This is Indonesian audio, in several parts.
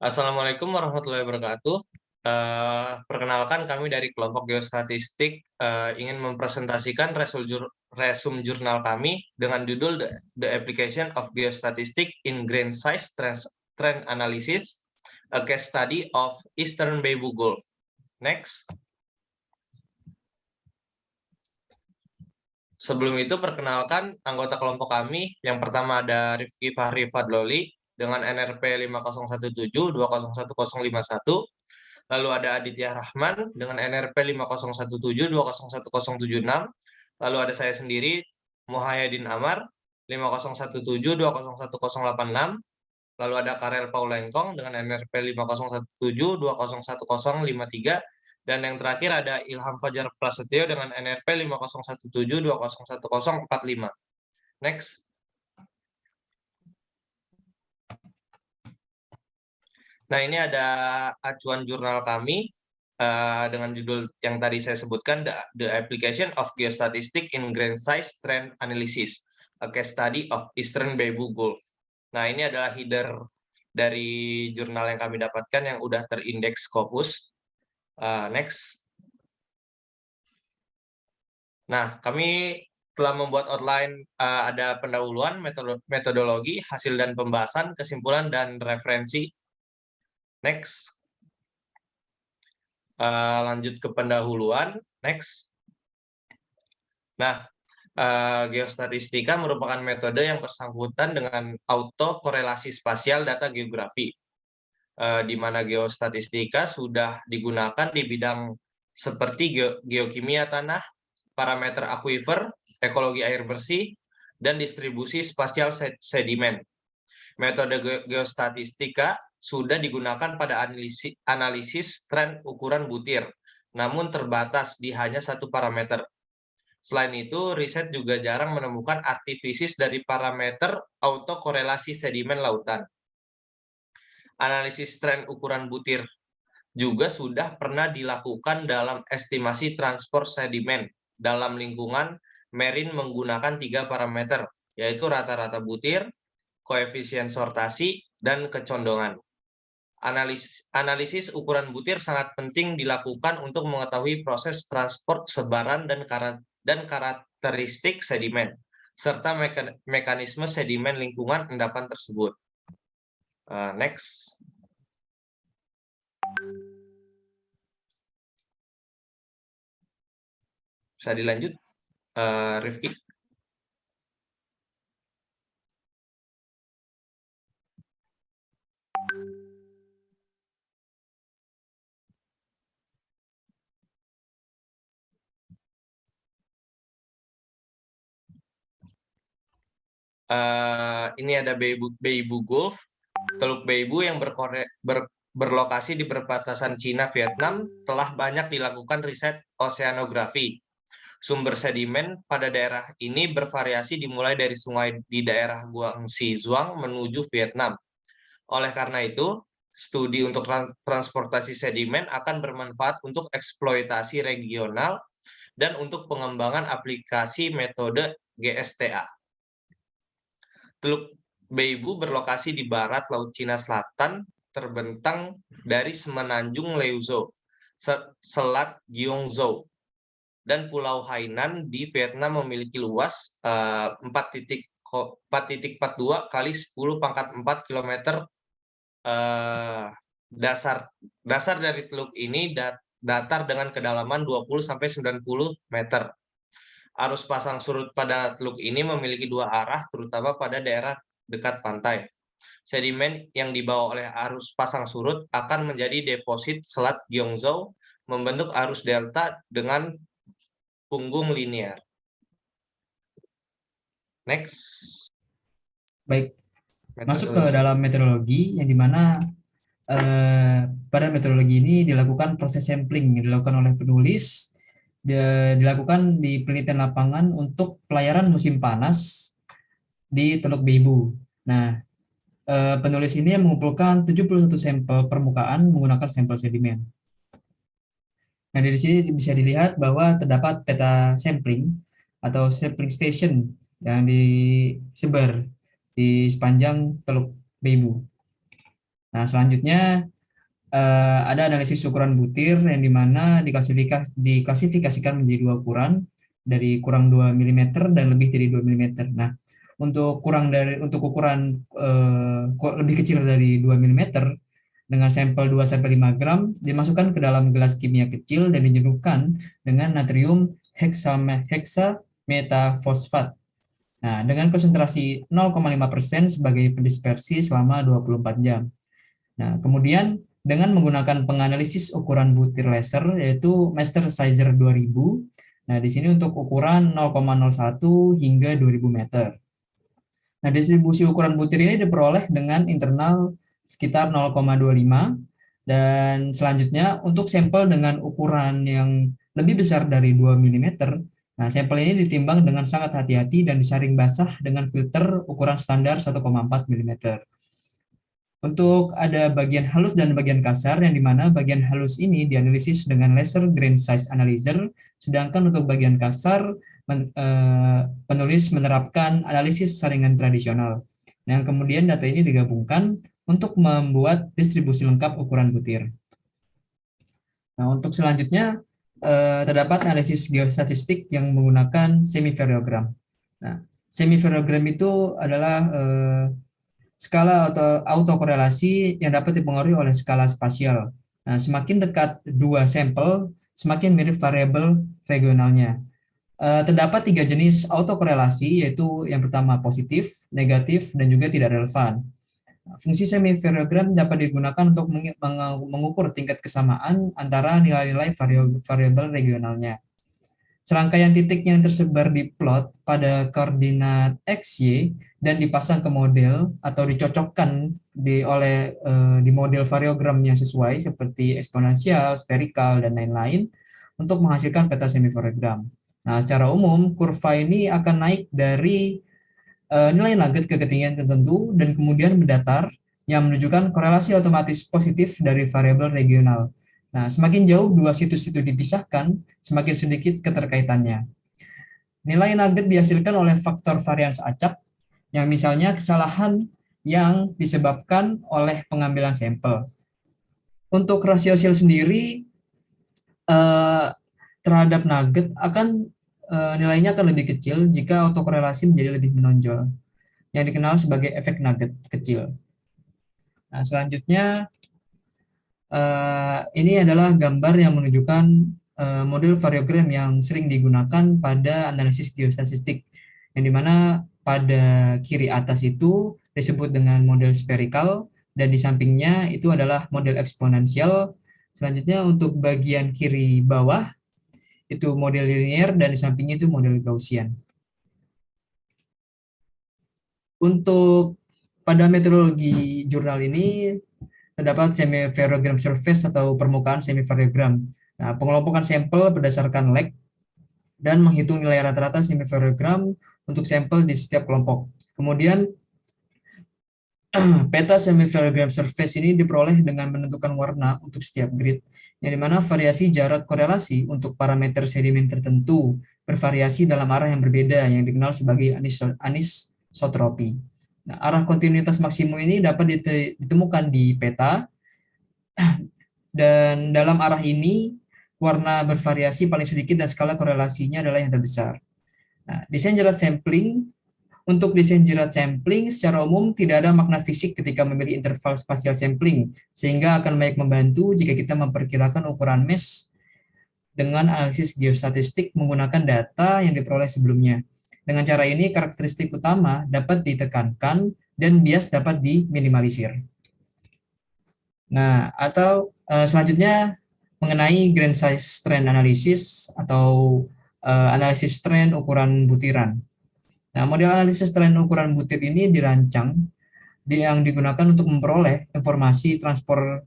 Assalamualaikum warahmatullahi wabarakatuh. Perkenalkan kami dari kelompok geostatistik ingin mempresentasikan resum jurnal kami dengan judul The Application of Geostatistics in Grain Size Trend Analysis, a Case Study of Eastern Beibu Gulf. Next. Sebelum itu, perkenalkan anggota kelompok kami. Yang pertama ada Rifki Fahri Fadloli dengan NRP 5017201051. Lalu ada Aditya Rahman dengan NRP 5017201076. Lalu ada saya sendiri, Muhayyadin Amar 5017201086. Lalu ada Karel Paul Lengkong dengan NRP 5017201053. Dan yang terakhir ada Ilham Fajar Prasetyo dengan NRP 5017201045. Next. Nah, ini ada acuan jurnal kami dengan judul yang tadi saya sebutkan, The Application of Geostatistics in Grain Size Trend Analysis, a Case Study of Eastern Beibu Gulf. Nah, ini adalah header dari jurnal yang kami dapatkan yang udah terindeks Scopus. Next. Nah, kami telah membuat outline, ada pendahuluan, metodologi, hasil dan pembahasan, kesimpulan, dan referensi. Next. Lanjut ke pendahuluan. Next. Nah, geostatistika merupakan metode yang bersangkutan dengan autokorelasi spasial data geografi, di mana geostatistika sudah digunakan di bidang seperti geokimia tanah, parameter akuifer, ekologi air bersih, dan distribusi spasial sedimen. Metode geostatistika sudah digunakan pada analisis tren ukuran butir, namun terbatas di hanya satu parameter. Selain itu, riset juga jarang menemukan artifisis dari parameter autokorelasi sedimen lautan. Analisis tren ukuran butir juga sudah pernah dilakukan dalam estimasi transport sedimen dalam lingkungan marine menggunakan 3 parameter, yaitu rata-rata butir, koefisien sortasi, dan kecondongan. Analisis ukuran butir sangat penting dilakukan untuk mengetahui proses transport sebaran dan karakteristik sedimen, serta mekanisme sedimen lingkungan endapan tersebut. Next. Bisa dilanjut, Rifki. Ini ada Beibu Gulf, Teluk Beibu yang berlokasi di perbatasan Cina Vietnam telah banyak dilakukan riset oseanografi. Sumber sedimen pada daerah ini bervariasi dimulai dari sungai di daerah Guangxi Zhuang menuju Vietnam. Oleh karena itu, studi untuk transportasi sedimen akan bermanfaat untuk eksploitasi regional dan untuk pengembangan aplikasi metode GSTA. Teluk Beibu berlokasi di barat Laut Cina Selatan, terbentang dari semenanjung Leuzhou, Selat Gyeongzhou, dan Pulau Hainan di Vietnam memiliki luas 4.42 kali 10⁴ km. Dasar dari teluk ini datar dengan kedalaman 20–90 meter. Arus pasang surut pada teluk ini memiliki 2 arah, terutama pada daerah dekat pantai. Sedimen yang dibawa oleh arus pasang surut akan menjadi deposit Selat Gyeongzhou, membentuk arus delta dengan punggung linear. Next. Baik, masuk ke dalam metodologi, yang dimana pada metodologi ini dilakukan proses sampling yang dilakukan oleh penulis, dilakukan di penelitian lapangan untuk pelayaran musim panas di Teluk Beibu. Nah, penulis ini mengumpulkan 71 sampel permukaan menggunakan sampel sedimen. Nah, dari sini bisa dilihat bahwa terdapat peta sampling atau sampling station yang disebar di sepanjang Teluk Beibu. Nah, selanjutnya ada analisis ukuran butir yang dimana diklasifikasikan menjadi dua ukuran, dari kurang 2 mm dan lebih dari 2 mm. Nah, untuk ukuran lebih kecil dari 2 mm dengan sampel 2-5 gram dimasukkan ke dalam gelas kimia kecil dan dijenuhkan dengan natrium heksametafosfat. Nah, dengan konsentrasi 0,5% sebagai pendispersi selama 24 jam. Nah, kemudian dengan menggunakan penganalisis ukuran butir laser yaitu Master Sizer 2000. Nah, di sini untuk ukuran 0,01 hingga 2000 meter. Nah, distribusi ukuran butir ini diperoleh dengan internal sekitar 0,25, dan selanjutnya untuk sampel dengan ukuran yang lebih besar dari 2 mm, nah sampel ini ditimbang dengan sangat hati-hati dan disaring basah dengan filter ukuran standar 1,4 mm. Untuk ada bagian halus dan bagian kasar, yang dimana bagian halus ini dianalisis dengan laser grain size analyzer, sedangkan untuk bagian kasar penulis menerapkan analisis saringan tradisional. Nah, kemudian data ini digabungkan untuk membuat distribusi lengkap ukuran butir. Nah, untuk selanjutnya terdapat analisis geostatistik yang menggunakan semivariogram. Nah, semivariogram itu adalah skala atau autokorelasi yang dapat dipengaruhi oleh skala spasial. Nah, semakin dekat dua sampel, semakin mirip variabel regionalnya. Terdapat 3 jenis autokorelasi, yaitu yang pertama positif, negatif, dan juga tidak relevan. Fungsi semivariogram dapat digunakan untuk mengukur tingkat kesamaan antara nilai-nilai variabel regionalnya. Serangkaian titik yang tersebar di plot pada koordinat X, Y, dan dipasang ke model atau dicocokkan di model variogram yang sesuai seperti eksponensial, spherical, dan lain-lain untuk menghasilkan peta semivariogram. Nah, secara umum kurva ini akan naik dari nilai nugget ke ketinggian tertentu dan kemudian mendatar yang menunjukkan korelasi otomatis positif dari variabel regional. Nah, semakin jauh dua situs itu dipisahkan, semakin sedikit keterkaitannya. Nilai nugget dihasilkan oleh faktor varians acak, yang misalnya kesalahan yang disebabkan oleh pengambilan sampel. Untuk rasio seal sendiri terhadap nugget nilainya akan lebih kecil jika autokorelasi menjadi lebih menonjol, yang dikenal sebagai efek nugget kecil. Nah, selanjutnya ini adalah gambar yang menunjukkan model variogram yang sering digunakan pada analisis geostatistik, yang dimana pada kiri atas itu disebut dengan model spherical dan di sampingnya itu adalah model eksponensial. Selanjutnya untuk bagian kiri bawah itu model linear dan di sampingnya itu model Gaussian. Untuk pada metodologi jurnal ini terdapat semivariogram surface atau permukaan semivariogram. Nah, pengelompokan sampel berdasarkan lag dan menghitung nilai rata-rata semivariogram untuk sampel di setiap kelompok. Kemudian peta semivariogram surface ini diperoleh dengan menentukan warna untuk setiap grid, yang dimana variasi jarak korelasi untuk parameter sedimen tertentu bervariasi dalam arah yang berbeda yang dikenal sebagai anisotropi. Nah, arah kontinuitas maksimum ini dapat ditemukan di peta, dan dalam arah ini warna bervariasi paling sedikit dan skala korelasinya adalah yang terbesar. Nah, desain jerat sampling. Untuk desain jerat sampling, secara umum tidak ada makna fisik ketika memilih interval spasial sampling, sehingga akan baik membantu jika kita memperkirakan ukuran mesh dengan analisis geostatistik menggunakan data yang diperoleh sebelumnya. Dengan cara ini, karakteristik utama dapat ditekankan dan bias dapat diminimalisir. Nah, atau selanjutnya mengenai grain size trend analysis atau analisis tren ukuran butiran. Nah, model analisis tren ukuran butir ini dirancang yang digunakan untuk memperoleh informasi transport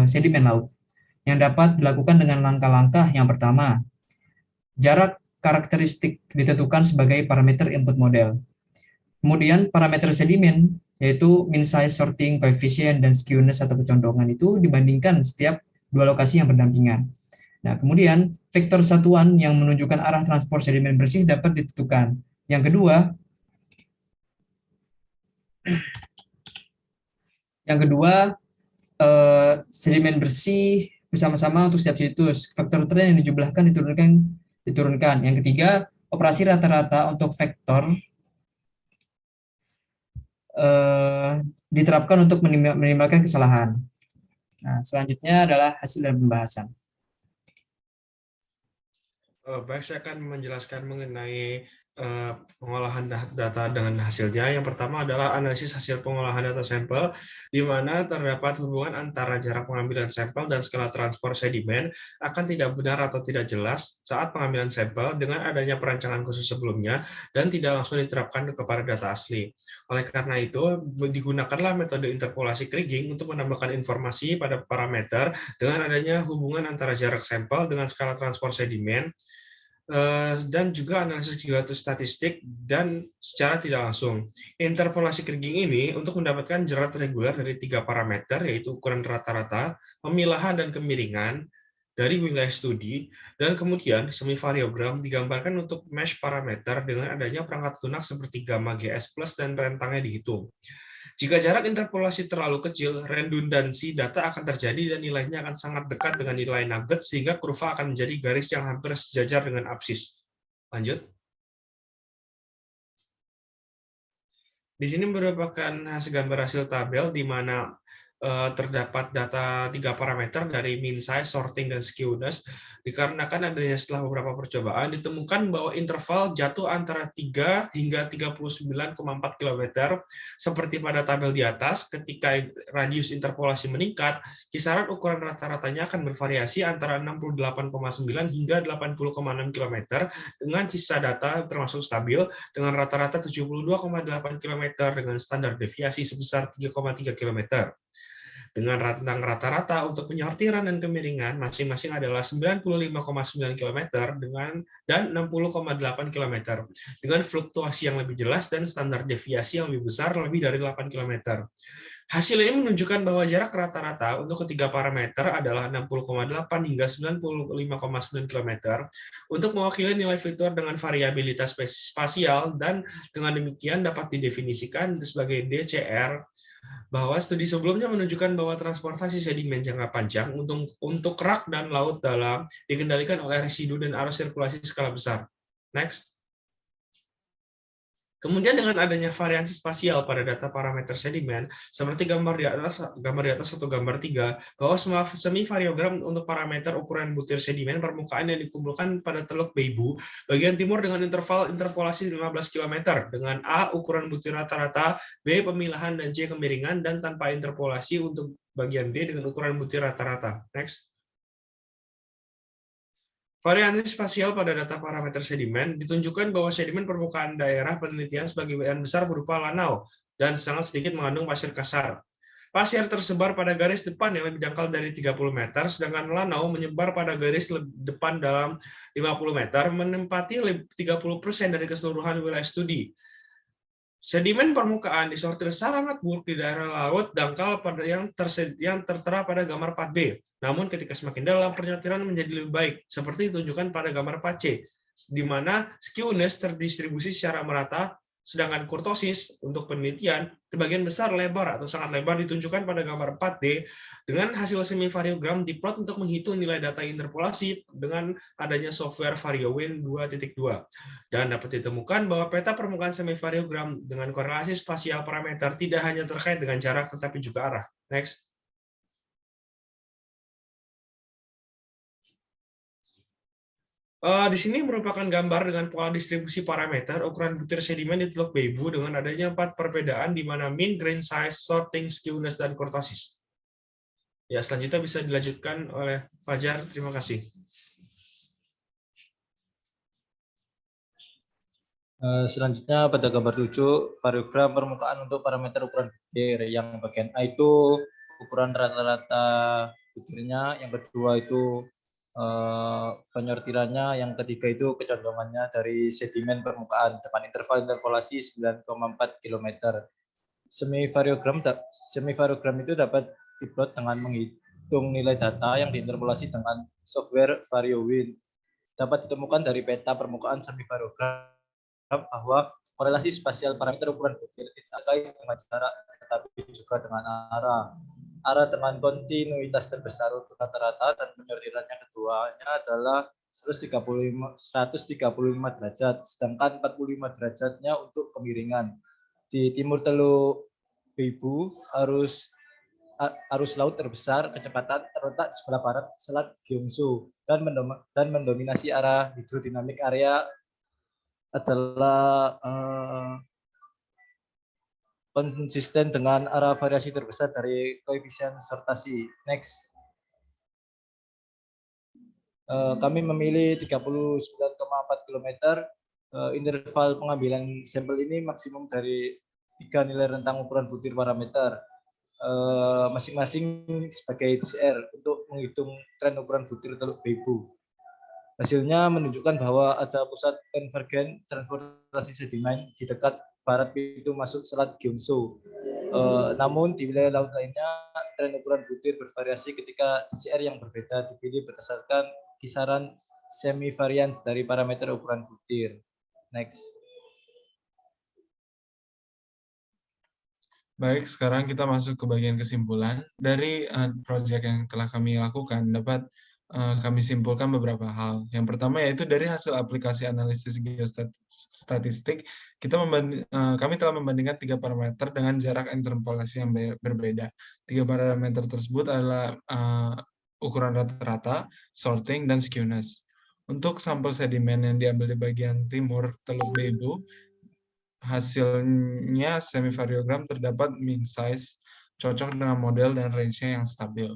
sedimen laut yang dapat dilakukan dengan langkah-langkah. Yang pertama, jarak karakteristik ditentukan sebagai parameter input model. Kemudian parameter sedimen yaitu mean size, sorting, coefficient, dan skewness atau kecondongan itu dibandingkan setiap dua lokasi yang berdampingan. Nah, kemudian vektor satuan yang menunjukkan arah transport sedimen bersih dapat ditentukan. Yang kedua, sedimen bersih bersama-sama untuk setiap situs. Faktor tren yang dijumlahkan diturunkan. Yang ketiga, operasi rata-rata untuk vektor eh, diterapkan untuk minimalkan kesalahan. Nah, selanjutnya adalah hasil dan pembahasan. Baik, saya akan menjelaskan mengenai pengolahan data dengan hasilnya. Yang pertama adalah analisis hasil pengolahan data sampel, di mana terdapat hubungan antara jarak pengambilan sampel dan skala transport sedimen akan tidak benar atau tidak jelas saat pengambilan sampel dengan adanya perancangan khusus sebelumnya dan tidak langsung diterapkan kepada data asli. Oleh karena itu, digunakanlah metode interpolasi kriging untuk menambahkan informasi pada parameter dengan adanya hubungan antara jarak sampel dengan skala transport sedimen, dan juga analisis geostatistik dan secara tidak langsung. Interpolasi kriging ini untuk mendapatkan jerat reguler dari 3 parameter, yaitu ukuran rata-rata, pemilahan, dan kemiringan dari wilayah studi, dan kemudian semivariogram digambarkan untuk mesh parameter dengan adanya perangkat lunak seperti gamma GS plus dan rentangnya dihitung. Jika jarak interpolasi terlalu kecil, redundansi data akan terjadi dan nilainya akan sangat dekat dengan nilai nugget sehingga kurva akan menjadi garis yang hampir sejajar dengan absis. Lanjut. Di sini merupakan gambar hasil tabel di mana terdapat data 3 parameter dari mean size, sorting, dan skewness. Dikarenakan adanya setelah beberapa percobaan, ditemukan bahwa interval jatuh antara 3 hingga 39,4 km. Seperti pada tabel di atas, ketika radius interpolasi meningkat, kisaran ukuran rata-ratanya akan bervariasi antara 68,9 hingga 80,6 km, dengan sisa data termasuk stabil, dengan rata-rata 72,8 km dengan standar deviasi sebesar 3,3 km. Dengan rentang rata-rata untuk penyortiran dan kemiringan masing-masing adalah 95,9 km dan 60,8 km, dengan fluktuasi yang lebih jelas dan standar deviasi yang lebih besar lebih dari 8 km. Hasil ini menunjukkan bahwa jarak rata-rata untuk ketiga parameter adalah 60,8 hingga 95,9 km untuk mewakili nilai vektor dengan variabilitas spasial, dan dengan demikian dapat didefinisikan sebagai DCR, bahwa studi sebelumnya menunjukkan bahwa transportasi sedimen jangka panjang untuk rak dan laut dalam dikendalikan oleh residu dan arus sirkulasi skala besar. Next. Kemudian dengan adanya variansi spasial pada data parameter sedimen, seperti gambar di atas atau gambar 3, bahwa semivariogram untuk parameter ukuran butir sedimen permukaan yang dikumpulkan pada Teluk Beibu, bagian timur dengan interval interpolasi 15 km, dengan A ukuran butir rata-rata, B pemilahan, dan C kemiringan, dan tanpa interpolasi untuk bagian D dengan ukuran butir rata-rata. Next. Variasi spasial pada data parameter sedimen ditunjukkan bahwa sedimen permukaan daerah penelitian sebagian besar berupa lanau dan sangat sedikit mengandung pasir kasar. Pasir tersebar pada garis depan yang lebih dangkal dari 30 meter, sedangkan lanau menyebar pada garis depan dalam 50 meter, menempati 30% dari keseluruhan wilayah studi. Sedimen permukaan disortir sangat buruk di daerah laut dangkal pada yang tertera pada gambar 4B. Namun ketika semakin dalam, penyortiran menjadi lebih baik, seperti ditunjukkan pada gambar 4C, di mana skewness terdistribusi secara merata, sedangkan kurtosis untuk penelitian sebagian besar lebar atau sangat lebar ditunjukkan pada gambar 4D, dengan hasil semivariogram diplot untuk menghitung nilai data interpolasi dengan adanya software VarioWin 2.2. Dan dapat ditemukan bahwa peta permukaan semivariogram dengan korelasi spasial parameter tidak hanya terkait dengan jarak tetapi juga arah. Next. Di sini merupakan gambar dengan pola distribusi parameter ukuran butir sedimen di Teluk Beibu dengan adanya 4 perbedaan di mana mean, grain size, sorting, skewness, dan kurtosis. Ya, selanjutnya bisa dilanjutkan oleh Fajar. Terima kasih. Selanjutnya pada gambar 7, variogram permukaan untuk parameter ukuran butir. Yang bagian A itu ukuran rata-rata butirnya, yang kedua itu penyortirannya, yang ketiga itu kecondongannya dari sedimen permukaan depan interval interpolasi 9,4 km. Semivariogram itu dapat diplot dengan menghitung nilai data yang diinterpolasi dengan software VarioWin. Dapat ditemukan dari peta permukaan semivariogram bahwa korelasi spasial parameter ukuran butir tidak terkait dengan jarak tetapi juga dengan arah. arah dengan kontinuitas terbesar untuk rata-rata dan penyortirannya keduanya adalah 135 derajat, sedangkan 45 derajatnya untuk kemiringan. Di timur Teluk Beibu, arus laut terbesar kecepatan terletak di sebelah barat Selat Gyeongsu dan mendominasi arah hidrodinamik area adalah konsisten dengan arah variasi terbesar dari koefisien sortasi. Next. Kami memilih 39,4 km. Interval pengambilan sampel ini maksimum dari 3 nilai rentang ukuran butir parameter. Masing-masing sebagai TCR untuk menghitung tren ukuran butir Teluk Beibu. Hasilnya menunjukkan bahwa ada pusat konvergen transportasi sedimen di dekat barat pintu masuk Selat Gyeongsu. Namun di wilayah laut lainnya, tren ukuran butir bervariasi ketika TCR yang berbeda dipilih berdasarkan kisaran semi-varians dari parameter ukuran butir. Next. Baik, sekarang kita masuk ke bagian kesimpulan. Dari proyek yang telah kami lakukan, dapat kami simpulkan beberapa hal. Yang pertama yaitu dari hasil aplikasi analisis geostatistik, kami telah membandingkan 3 parameter dengan jarak interpolasi yang berbeda. 3 parameter tersebut adalah ukuran rata-rata, sorting, dan skewness. Untuk sampel sedimen yang diambil di bagian timur Teluk Beibu, hasilnya semivariogram terdapat mean size cocok dengan model dan range-nya yang stabil.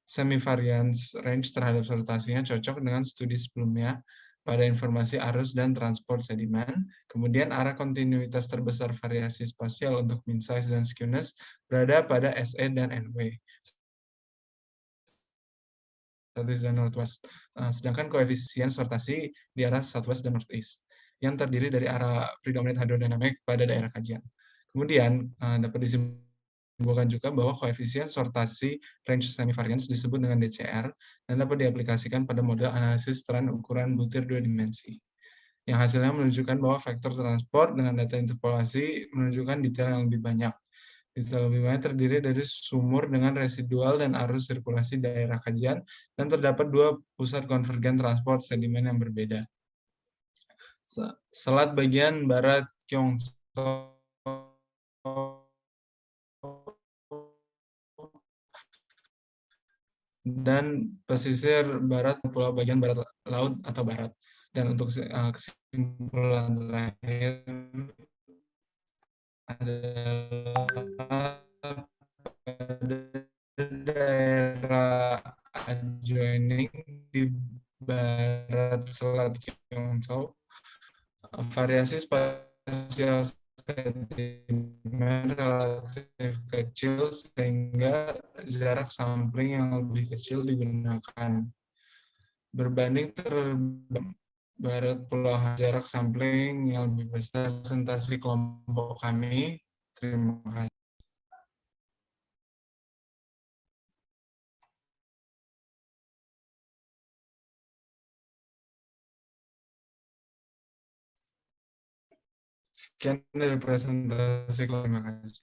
Semivariance range terhadap sortasinya cocok dengan studi sebelumnya pada informasi arus dan transport sedimen. Kemudian arah kontinuitas terbesar variasi spasial untuk mean size dan skewness berada pada SE dan NW. Southeast dan Northwest. Sedangkan koefisien sortasi di arah Southwest dan Northeast, yang terdiri dari arah predominant hydrodynamic pada daerah kajian. Kemudian dapat disimpulkan juga bahwa koefisien sortasi range semivariance disebut dengan DCR dan dapat diaplikasikan pada model analisis tren ukuran butir 2 dimensi. Yang hasilnya menunjukkan bahwa vektor transport dengan data interpolasi menunjukkan detail yang lebih banyak. Detail lebih banyak terdiri dari sumur dengan residual dan arus sirkulasi daerah kajian, dan terdapat 2 pusat konvergen transport sedimen yang berbeda. Selat bagian barat Gyeongsu dan pesisir barat pulau bagian barat laut atau barat. Dan untuk kesimpulan terakhir adalah daerah adjoining di barat Selat Gyeongsu, variasi spasial sedimen relatif kecil sehingga jarak sampling yang lebih kecil digunakan. Berbanding barat Pulau Han, jarak sampling yang lebih besar. Presentasi kelompok kami. Terima kasih. Sekian dari presentasi, terima kasih.